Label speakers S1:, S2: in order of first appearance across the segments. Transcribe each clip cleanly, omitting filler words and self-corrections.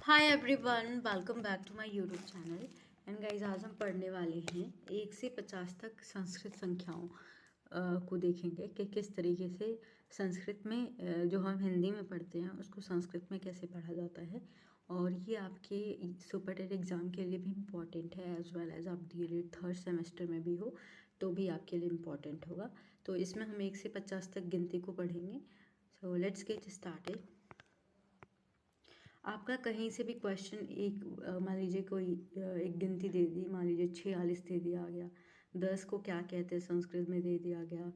S1: Hi everyone, welcome back to my YouTube channel. And guys, आज हम पढ़ने वाले हैं 1 से 50 तक संस्कृत संख्याओं को देखेंगे कि किस तरीके से संस्कृत में जो हम हिंदी में पढ़ते हैं उसको संस्कृत में कैसे पढ़ा जाता है। और ये आपके सुपर टेट एग्ज़ाम के लिए भी इम्पॉर्टेंट है, एज वेल एज आप DLED थर्ड सेमेस्टर में भी हो तो भी आपके लिए इम्पॉर्टेंट होगा। तो इसमें हम 1 से 50 तक गिनती को पढ़ेंगे। So let's get started. आपका कहीं से भी क्वेश्चन मान लीजिए कोई एक गिनती दे दी, मान लीजिए 46 दे दिया गया, 10 को क्या कहते हैं संस्कृत में दे दिया गया,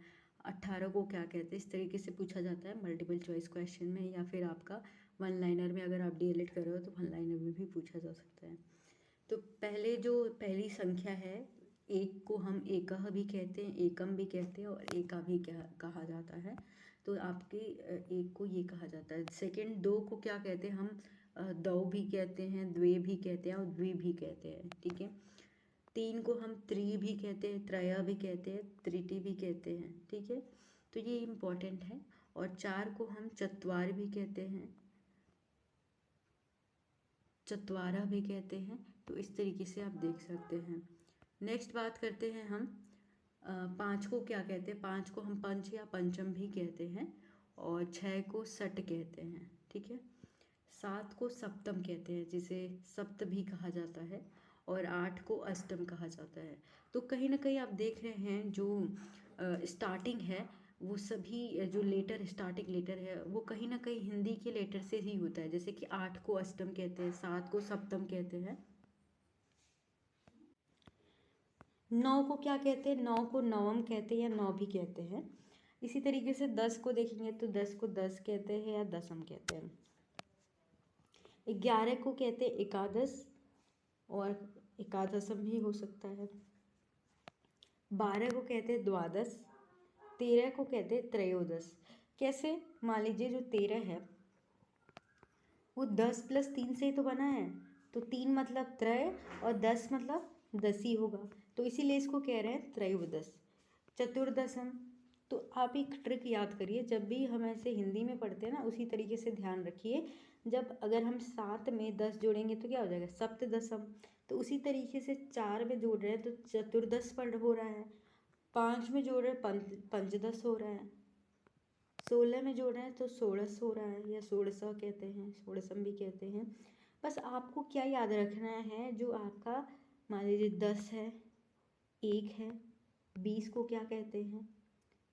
S1: 18 को क्या कहते हैं, इस तरीके से पूछा जाता है मल्टीपल चॉइस क्वेश्चन में, या फिर आपका वन लाइनर में अगर आप DLED कर रहे हो तो वन लाइनर में भी पूछा जा सकता है। तो पहली संख्या है, एक को हम एकह भी कहते हैं, एकम भी कहते हैं और एका भी कहा जाता है। तो आपके एक को ये कहा जाता है। सेकंड, दो को क्या कहते हैं हम, दो भी कहते हैं, द्वे भी कहते हैं और द्वि भी कहते हैं, ठीक है। तीन को हम त्रि भी कहते हैं, त्रय भी कहते हैं, त्रिटि भी कहते हैं, ठीक है। तो ये इम्पोर्टेंट है। और चार को हम चत्वार भी कहते हैं, चत्वारा भी कहते हैं। तो इस तरीके से आप देख सकते हैं। नेक्स्ट बात करते हैं हम पाँच को क्या कहते हैं। पाँच को हम पंच या पंचम भी कहते हैं और छः को सट कहते हैं, ठीक है। सात को सप्तम कहते हैं, जिसे सप्त भी कहा जाता है। और आठ को अष्टम कहा जाता है। तो कहीं ना कहीं आप देख रहे हैं जो स्टार्टिंग है वो सभी जो लेटर, स्टार्टिंग लेटर है वो कहीं ना कहीं हिंदी के लेटर से ही होता है। जैसे कि आठ को अष्टम कहते हैं, सात को सप्तम कहते हैं, नौ को क्या कहते हैं, नौ को नवम कहते हैं या नौ भी कहते हैं। इसी तरीके से 10 को देखेंगे तो 10 को दस कहते हैं या दसम कहते हैं। 11 को कहते हैं एकादश और एकादशम भी हो सकता है। 12 को कहते हैं द्वादश। 13 को कहते हैं त्रयोदश। कैसे, मान लीजिए जो 13 है वो 10 + 3 से ही तो बना है, तो 3 मतलब त्रय और 10 मतलब 10 ही होगा, तो इसीलिए इसको कह रहे हैं त्रयोदश। चतुर्दशम, तो आप एक ट्रिक याद करिए, जब भी हम ऐसे हिंदी में पढ़ते हैं ना उसी तरीके से ध्यान रखिए। जब अगर हम 7 में 10 जोड़ेंगे तो क्या हो जाएगा, सप्तदशम। तो उसी तरीके से 4 में जोड़ रहे हैं तो चतुर्दश पढ़ हो रहा है, 5 में जोड़ रहे हैं पंचदश हो रहा है, 16 में जोड़ रहे हैं तो षोड़श हो रहा है या षोड़शा कहते हैं, षोड़शम भी कहते हैं। बस आपको क्या याद रखना है, जो आपका मान लीजिए 10 है, 1 है, 20 को क्या कहते हैं,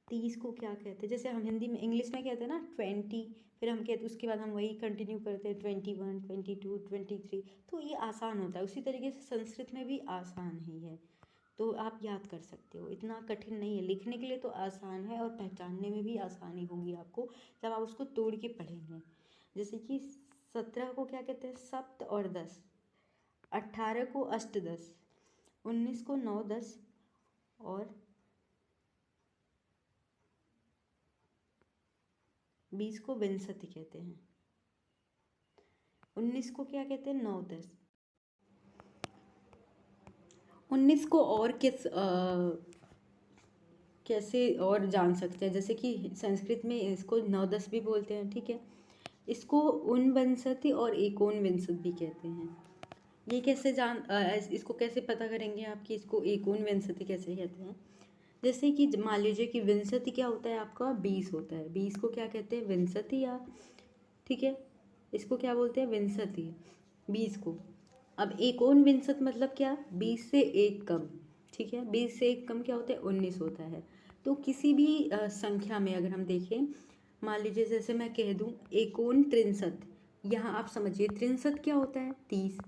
S1: 30 को क्या कहते हैं। जैसे हम हिंदी में, इंग्लिश में कहते हैं ना 20, फिर हम कहते उसके बाद हम वही कंटिन्यू करते हैं 21, 22, 23। तो ये आसान होता है, उसी तरीके से संस्कृत में भी आसान ही है। तो आप याद कर सकते हो, इतना कठिन नहीं है। लिखने के लिए तो आसान है और पहचानने में भी आसानी होगी आपको जब आप उसको तोड़ के पढ़ेंगे। जैसे कि 17 को क्या कहते हैं, सप्त और 10। 18 को अष्टदश। 19 को नवदश और 20 को विंशति कहते हैं। 19 को क्या कहते हैं, नवदश। 19 को और कैसे और जान सकते हैं, जैसे कि संस्कृत में इसको नवदश भी बोलते हैं, ठीक है। इसको ऊनविंशति और एकोनविंशति भी कहते हैं। ये कैसे इसको कैसे पता करेंगे आप कि इसको एकोनविंशति कैसे कहते हैं। जैसे कि मान लीजिए कि विंशति क्या होता है आपका, 20 होता है, 20 को क्या कहते हैं, विंशति, या ठीक है, इसको क्या बोलते हैं, विंशति, 20 को। अब एकोनविंशति मतलब क्या, 20 से एक कम, ठीक है। 20 से एक कम क्या होता है, 19 होता है। तो किसी भी संख्या में अगर हम देखें, मान लीजिए जैसे मैं कह दूं एकोन त्रिंशत, यहाँ आप समझिए त्रिंशत क्या होता है, 30,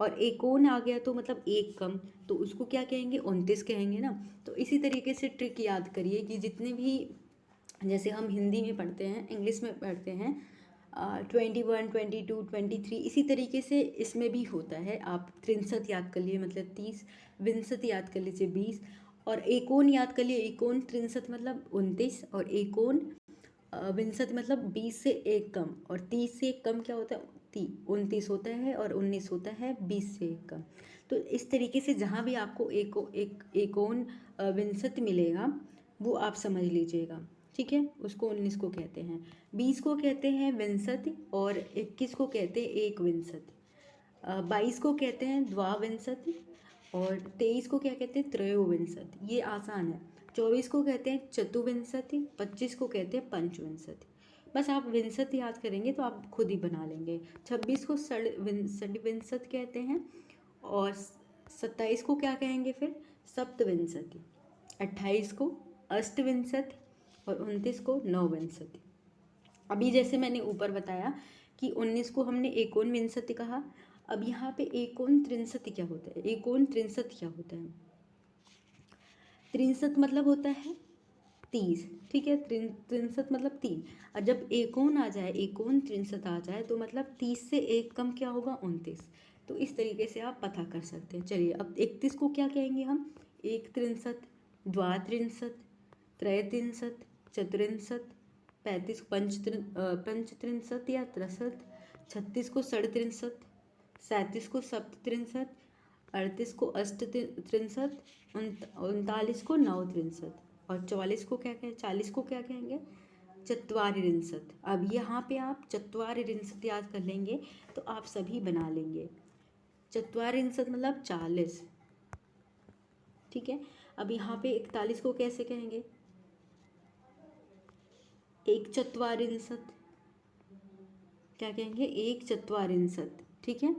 S1: और एकोन आ गया तो मतलब एक कम, तो उसको क्या कहेंगे, 29 कहेंगे ना। तो इसी तरीके से ट्रिक याद करिए कि जितने भी, जैसे हम हिंदी में पढ़ते हैं, इंग्लिश में पढ़ते हैं 21, 22, 23, इसी तरीके से इसमें भी होता है। आप त्रिंशत याद कर लिए मतलब 30, विंशत याद कर लीजिए 20, और एकोन याद कर लिए, एकोन त्रिंशत मतलब 29, और एकोन विंशति मतलब 20 से एक कम, और 30 से एक कम क्या होता है, 29 होता है, और 19 होता है 20 से एक कम। तो इस तरीके से जहाँ भी आपको एकोन विंशति मिलेगा वो आप समझ लीजिएगा, ठीक है। उसको 19 को कहते हैं, 20 को कहते हैं विंशति, और 21 को कहते हैं एक विंशति। 22 को कहते हैं द्वाविंशति और 23 को क्या कहते हैं त्रयोविंशति, ये आसान है। 24 को कहते हैं चतुर्विंशति, 25 को कहते हैं पंचविंशति। बस आप विंशति याद करेंगे तो आप खुद ही बना लेंगे। 26 को षड्विंशति कहते हैं और 27 को क्या कहेंगे फिर सप्तविंशति, 28 को अष्टविंशति और 29 को नवविंशति। अभी जैसे मैंने ऊपर बताया कि 19 को हमने एकोनविंशति कहा, अब यहाँ पे एकोनत्रिंशति क्या होता है, एकोनत्रिंशत क्या होता है, त्रिंशत मतलब होता है 30, ठीक है, त्रिंशत मतलब 3। और जब एकोन आ जाए, एकोनत्रिंशत आ जाए तो मतलब 30 से एक कम क्या होगा 29। तो इस तरीके से आप पता कर सकते हैं। चलिए अब 31 को क्या कहेंगे हम, एकत्रिंशत, द्वात्रिंशत, त्रयत्रिंशत, चतुरिंशत, 35 पंचत्रिंशत या त्रिशत, 36 को षड्त्रिंशत, 37 को सप्तत्रिंशत, 38 को अष्टत्रिंशत, 39 को नवत्रिंशत और 44 को क्या कहें, 40 को क्या कहेंगे चत्वारिंशत। अब यहाँ पे आप चत्वारिंशत याद कर लेंगे तो आप सभी बना लेंगे। चत्वारिंशत मतलब 40, ठीक है। अब यहाँ पे 41 को कैसे कहेंगे, एक चत्वारिंशत, क्या कहेंगे एक चत्वारिंशत, ठीक है।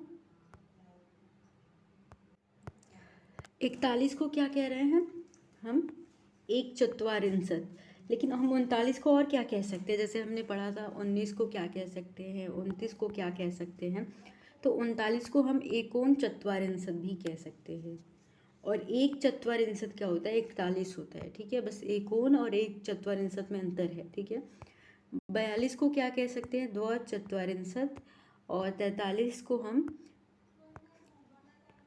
S1: 41 को क्या कह रहे हैं हम, एक चत्वारिंशत। लेकिन हम 39 को और क्या कह सकते हैं, जैसे हमने पढ़ा था 19 को क्या कह सकते हैं, 29 को क्या कह सकते हैं, तो 39 को हम एकोन चत्वारिंशत भी कह सकते हैं। और एक चत्वारिंशत क्या होता है, 41 होता है, ठीक है। बस एकोन और एक चत्वारिंशत में अंतर है, ठीक है। 42 को क्या कह सकते हैं, द्वचत्वारिंशत और 43 को हम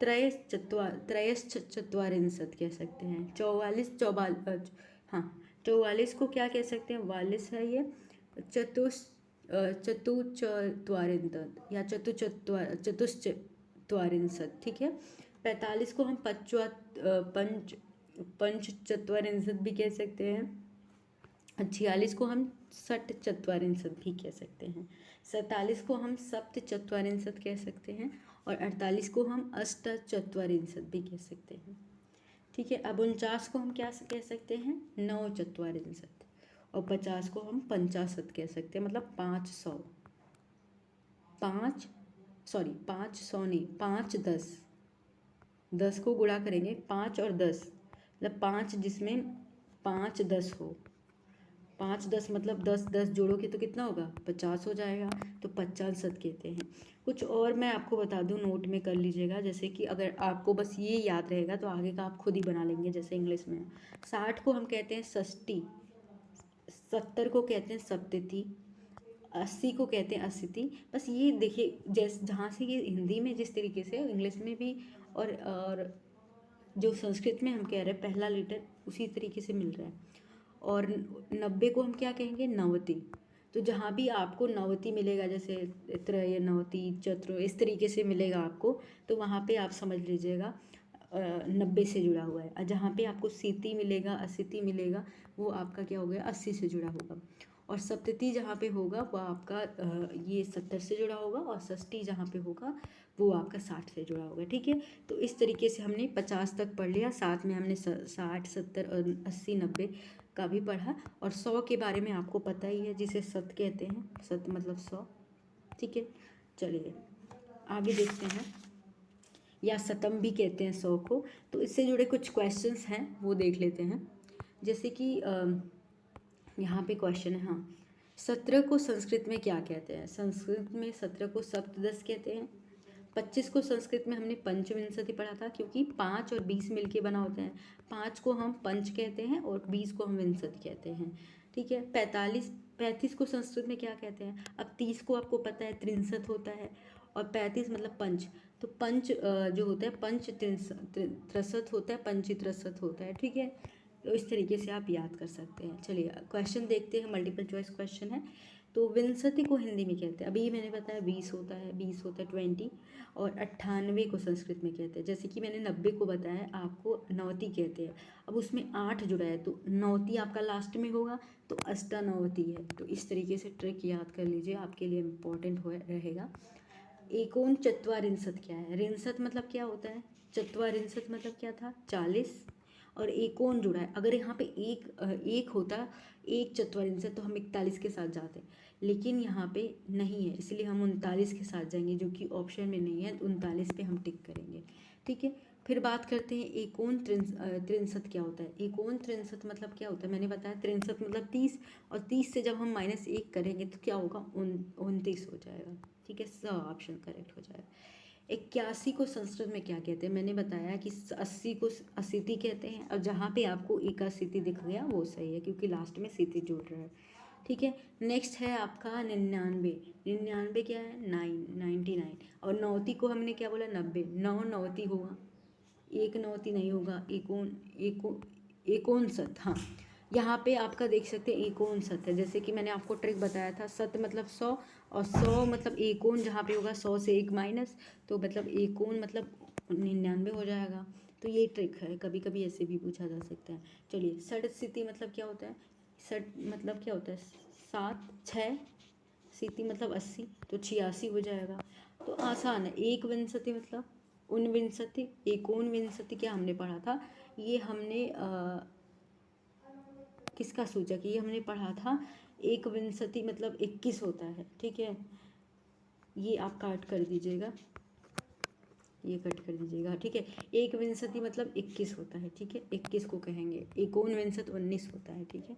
S1: त्रयश्चत्वारिंशत कह सकते हैं। 44 को क्या कह सकते हैं, 42 है ये, चतुश्चत्वारिंशत या चतुश्चत्वारिंशत, ठीक है। 45 को हम पंचचत्वारिंशत भी कह सकते हैं। 46 को हम षट्चत्वारिंशत भी कह सकते हैं। 47 को हम सप्तचत्वारिंशत कह सकते हैं और 48 को हम अष्टचत्वारिंशत भी कह सकते हैं, ठीक है। अब 49 को हम क्या कह सकते हैं, नवचत्वारिंशत और 50 को हम पंचाशत कह सकते हैं, मतलब 500 नहीं 5 10 को गुणा करेंगे 5 और 10 मतलब 5 जिसमें 5 10 हो, 5 10 मतलब 10 जोड़ोगे तो कितना होगा 50 हो जाएगा, तो 50 कहते हैं। कुछ और मैं आपको बता दूं, नोट में कर लीजिएगा, जैसे कि अगर आपको बस ये याद रहेगा तो आगे का आप खुद ही बना लेंगे। जैसे इंग्लिश में 60 को हम कहते हैं षष्ठी, 70 को कहते हैं सप्तति, 80 को कहते हैं अशीति। बस ये देखिए, जैसे जहाँ से ये हिंदी में जिस तरीके से इंग्लिश में भी और जो संस्कृत में हम कह रहे हैं पहला लेटर उसी तरीके से मिल रहा है। और 90 को हम क्या कहेंगे, नवति। तो जहाँ भी आपको नवति मिलेगा, जैसे त्रय नवति चतुर इस तरीके से मिलेगा आपको, तो वहाँ पे आप समझ लीजिएगा 90 से जुड़ा हुआ है। और जहाँ पे आपको सीति मिलेगा, अशीति मिलेगा, वो आपका क्या हो गया 80 से जुड़ा होगा। और सप्तति जहाँ पे होगा वो आपका ये 70 से जुड़ा होगा और षष्ठी जहाँ पे होगा वो आपका 60 से जुड़ा होगा, ठीक है। तो इस तरीके से हमने 50 तक पढ़ लिया, साथ में हमने 60 70 और 80 90 का भी पढ़ा। और 100 के बारे में आपको पता ही है, जिसे सत कहते हैं, सत मतलब 100, ठीक है। चलिए आगे देखते हैं, या सतम भी कहते हैं 100 को। तो इससे जुड़े कुछ क्वेश्चंस हैं वो देख लेते हैं। जैसे कि यहाँ पे क्वेश्चन है, हाँ 17 को संस्कृत में क्या कहते हैं, संस्कृत में 17 को सप्तदश कहते हैं। 25 को संस्कृत में हमने पंचविंशति पढ़ा था, क्योंकि 5 और 20 मिलके बना होता है। 5 को हम पंच कहते हैं और 20 को हम विंशति कहते हैं, ठीक है। 35 को संस्कृत में क्या कहते हैं, अब 30 को आपको पता है त्रिंशत होता है और 35 मतलब पंच, तो पंच जो होता है पंच त्रिशत होता है, पंचत्रिशत होता है, ठीक है। तो इस तरीके से आप याद कर सकते हैं। चलिए क्वेश्चन देखते हैं, मल्टीपल चॉइस क्वेश्चन है। तो विंशति को हिंदी में कहते हैं, अभी मैंने बताया 20 होता है 20, और 98 को संस्कृत में कहते हैं। जैसे कि मैंने 90 को बताया, आपको नवति कहते हैं। अब उसमें 8 जुड़ा है तो नवति आपका लास्ट में होगा, तो अष्टानवति है। तो इस तरीके से ट्रिक याद कर लीजिए, आपके लिए इम्पोर्टेंट हो रहेगा। एकोन चत्वारिंशत क्या है? रिंशत मतलब क्या होता है? चत्वारिंशत मतलब क्या था? 40 और एकोन जुड़ा है। अगर यहाँ पे एक होता एक चत्वारिंशत तो हम 41 के साथ जाते, लेकिन यहाँ पे नहीं है, इसलिए हम 39 के साथ जाएंगे, जो कि ऑप्शन में नहीं है। 39 पे हम टिक करेंगे, ठीक है। फिर बात करते हैं एकोन त्रिंशत क्या होता है? एकोन त्रिंशत मतलब क्या होता है? मैंने बताया त्रिंशत मतलब 30, और 30 से जब हम -1 करेंगे तो क्या होगा? 29 हो जाएगा, ठीक है। स ऑप्शन करेक्ट हो जाएगा। 81 को संस्कृत में क्या कहते हैं? मैंने बताया कि 80 को असिति कहते हैं, और जहाँ पे आपको एकासिति दिख गया वो सही है, क्योंकि लास्ट में सिति जुड़ रहा है, ठीक है। नेक्स्ट है आपका 99। 99 क्या है? 99। और नौती को हमने क्या बोला? 90। 9 नौती होगा, एक नौती नहीं होगा। एकोनसत, हाँ। यहाँ पे आपका देख सकते हैं एकोनसत है, जैसे कि मैंने आपको ट्रिक बताया था। सत मतलब 100, और 100 मतलब एकोन जहाँ पे होगा 100 से 1 माइनस, तो मतलब एकोन मतलब 99 हो जाएगा। तो ये ट्रिक है, कभी कभी ऐसे भी पूछा जा सकता है। चलिए, षट स्थिति मतलब क्या होता है? षट मतलब क्या होता है? 7 6, स्थिति मतलब 80, तो 86 हो जाएगा। तो आसान है। एक विंशति मतलब उनविंशति, एकोनविंशति क्या हमने पढ़ा था? ये हमने किसका सूचक? ये हमने पढ़ा था। एक विंशति मतलब 21 होता है, ठीक है। ये आप काट कर दीजिएगा, ये कट कर दीजिएगा, ठीक है। एक विंशति मतलब 21 होता है, ठीक है। 21 को कहेंगे। एकोन विंशत 19 होता है, ठीक है।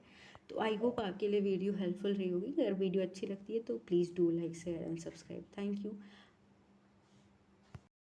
S1: तो आई होप आपके लिए वीडियो हेल्पफुल रही होगी। अगर वीडियो अच्छी लगती है तो please do like share and subscribe. Thank you.